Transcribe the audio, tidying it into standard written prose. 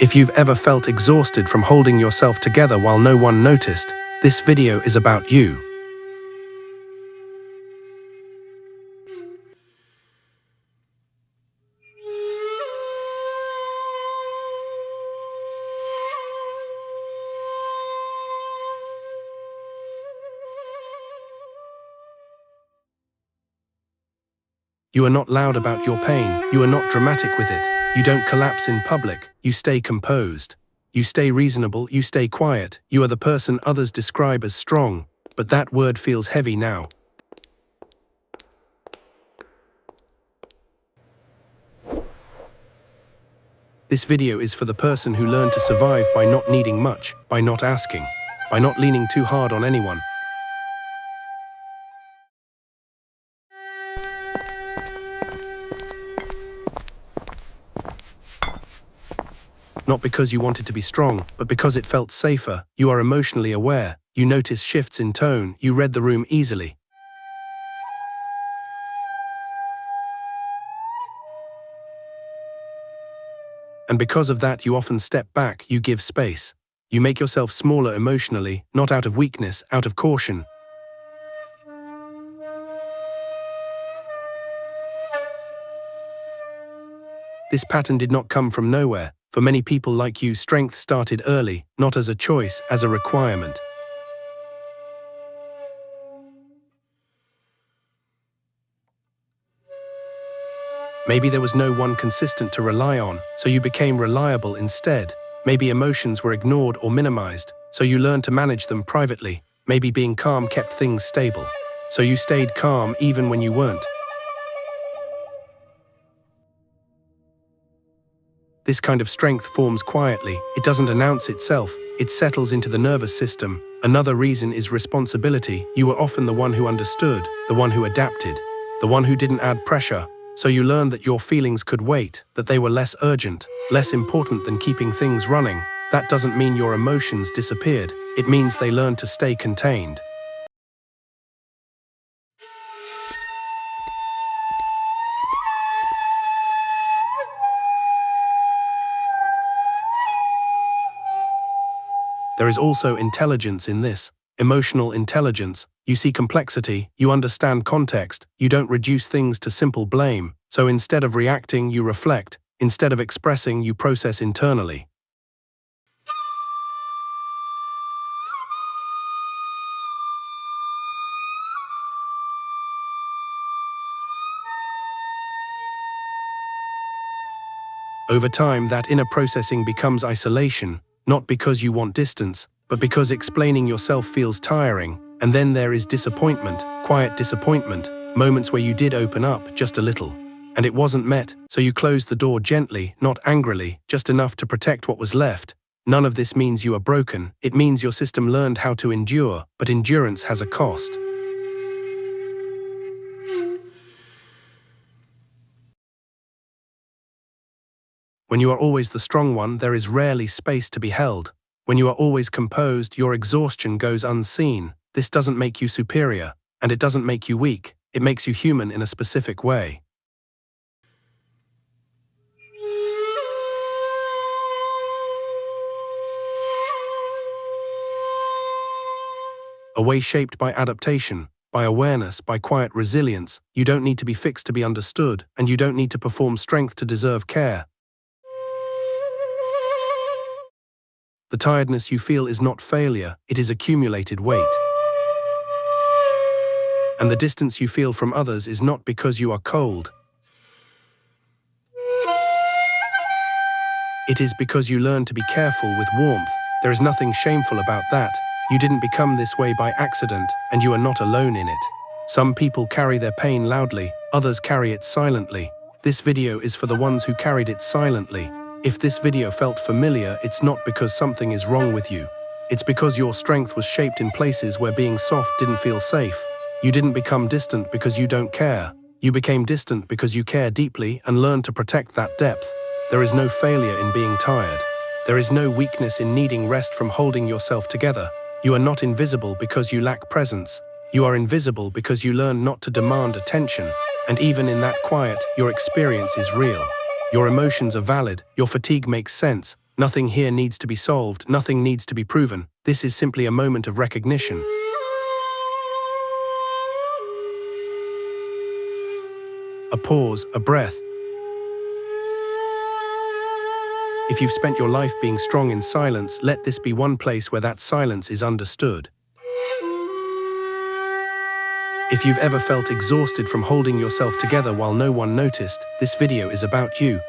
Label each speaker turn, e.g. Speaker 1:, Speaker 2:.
Speaker 1: If you've ever felt exhausted from holding yourself together while no one noticed, this video is about you. You are not loud about your pain, you are not dramatic with it, you don't collapse in public, you stay composed. You stay reasonable, you stay quiet, you are the person others describe as strong, but that word feels heavy now. This video is for the person who learned to survive by not needing much, by not asking, by not leaning too hard on anyone. Not because you wanted to be strong, but because it felt safer. You are emotionally aware, you notice shifts in tone, you read the room easily. And because of that, you often step back, you give space. You make yourself smaller emotionally, not out of weakness, out of caution. This pattern did not come from nowhere. For many people like you, strength started early, not as a choice, as a requirement. Maybe there was no one consistent to rely on, so you became reliable instead. Maybe emotions were ignored or minimized, so you learned to manage them privately. Maybe being calm kept things stable, so you stayed calm even when you weren't. This kind of strength forms quietly. It doesn't announce itself. It settles into the nervous system. Another reason is responsibility. You were often the one who understood, the one who adapted, the one who didn't add pressure. So you learned that your feelings could wait, that they were less urgent, less important than keeping things running. That doesn't mean your emotions disappeared. It means they learned to stay contained. There is also intelligence in this, emotional intelligence. You see complexity, you understand context, you don't reduce things to simple blame. So instead of reacting, you reflect. Instead of expressing, you process internally. Over time, that inner processing becomes isolation. Not because you want distance, but because explaining yourself feels tiring. And then there is disappointment, quiet disappointment, moments where you did open up just a little. And it wasn't met, so you closed the door gently, not angrily, just enough to protect what was left. None of this means you are broken. It means your system learned how to endure, but endurance has a cost. When you are always the strong one, there is rarely space to be held. When you are always composed, your exhaustion goes unseen. This doesn't make you superior, and it doesn't make you weak. It makes you human in a specific way. A way shaped by adaptation, by awareness, by quiet resilience. You don't need to be fixed to be understood, and you don't need to perform strength to deserve care. The tiredness you feel is not failure, it is accumulated weight. And the distance you feel from others is not because you are cold. It is because you learn to be careful with warmth. There is nothing shameful about that. You didn't become this way by accident, and you are not alone in it. Some people carry their pain loudly, others carry it silently. This video is for the ones who carried it silently. If this video felt familiar, it's not because something is wrong with you. It's because your strength was shaped in places where being soft didn't feel safe. You didn't become distant because you don't care. You became distant because you care deeply and learned to protect that depth. There is no failure in being tired. There is no weakness in needing rest from holding yourself together. You are not invisible because you lack presence. You are invisible because you learn not to demand attention. And even in that quiet, your experience is real. Your emotions are valid, your fatigue makes sense, Nothing here needs to be solved, nothing needs to be proven. This is simply a moment of recognition. A pause, a breath. If you've spent your life being strong in silence, let this be one place where that silence is understood. If you've ever felt exhausted from holding yourself together while no one noticed, this video is about you.